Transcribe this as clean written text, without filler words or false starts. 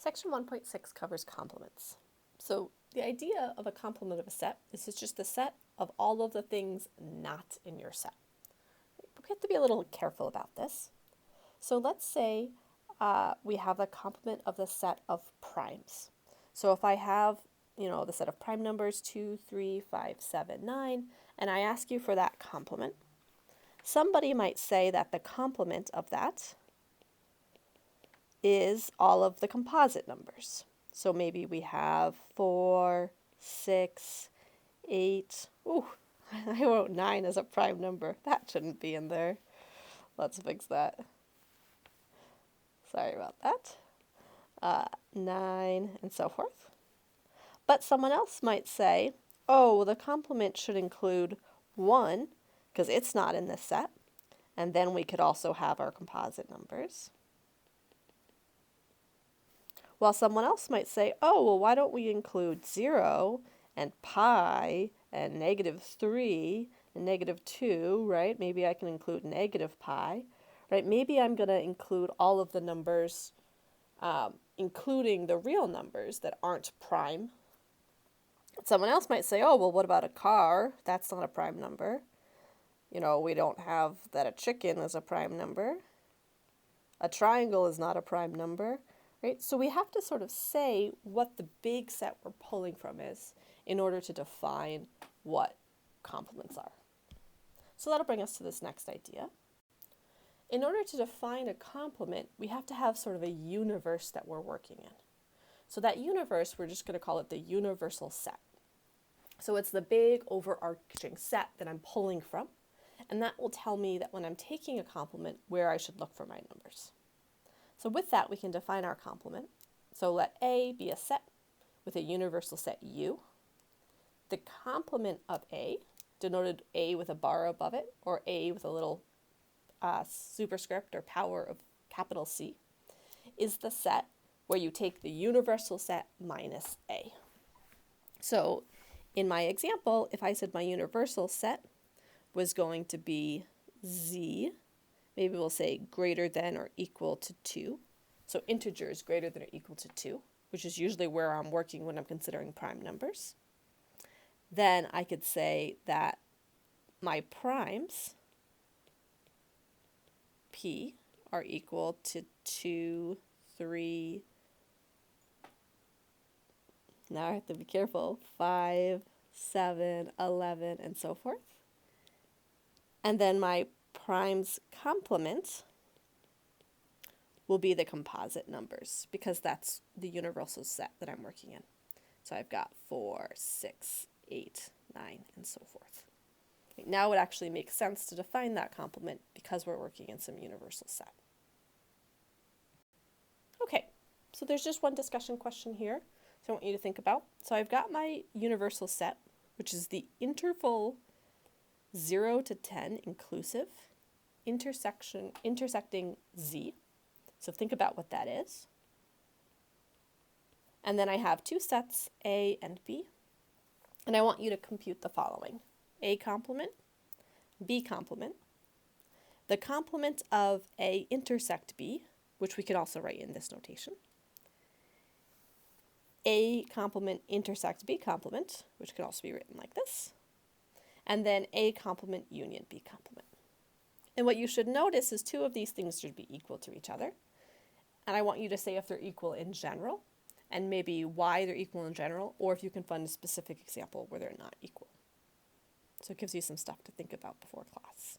Section 1.6 covers complements. So the idea of a complement of a set is it's just the set of all of the things not in your set. But we have to be a little careful about this. So let's say we have a complement of the set of primes. So if I have, the set of prime numbers 2, 3, 5, 7, 9, and I ask you for that complement, somebody might say that the complement of that is all of the composite numbers. So maybe we have 4, 6, 8. Ooh, I wrote 9 as a prime number. That shouldn't be in there. Let's fix that. Sorry about that. 9 and so forth. But someone else might say, oh, well, the complement should include 1 because it's not in this set. And then we could also have our composite numbers. While someone else might say, oh, well, why don't we include 0 and pi and -3 and -2, right? Maybe I can include negative pi, right? Maybe I'm going to include all of the numbers, including the real numbers that aren't prime. Someone else might say, oh, well, what about a car? That's not a prime number. We don't have that a chicken is a prime number. A triangle is not a prime number. Right? So we have to sort of say what the big set we're pulling from is in order to define what complements are. So that'll bring us to this next idea. In order to define a complement, we have to have sort of a universe that we're working in. So that universe, we're just going to call it the universal set. So it's the big overarching set that I'm pulling from, and that will tell me that when I'm taking a complement, where I should look for my numbers. So with that, we can define our complement. So let A be a set with a universal set U. The complement of A, denoted A with a bar above it, or A with a little superscript or power of capital C, is the set where you take the universal set minus A. So in my example, if I said my universal set was going to be Z, maybe we'll say greater than or equal to 2. So integers greater than or equal to 2, which is usually where I'm working when I'm considering prime numbers. Then I could say that my primes, P, are equal to 2, 3, now I have to be careful, 5, 7, 11, and so forth. And then my primes complement will be the composite numbers because that's the universal set that I'm working in. So I've got 4, 6, 8, 9, and so forth. Now it actually makes sense to define that complement because we're working in some universal set. Okay, so there's just one discussion question here so I want you to think about. So I've got my universal set, which is the interval 0 to 10 inclusive, intersecting Z. So think about what that is. And then I have two sets, A and B. And I want you to compute the following. A complement, B complement. The complement of A intersect B, which we could also write in this notation. A complement intersect B complement, which could also be written like this. And then A complement union B complement. And what you should notice is two of these things should be equal to each other. And I want you to say if they're equal in general, and maybe why they're equal in general, or if you can find a specific example where they're not equal. So it gives you some stuff to think about before class.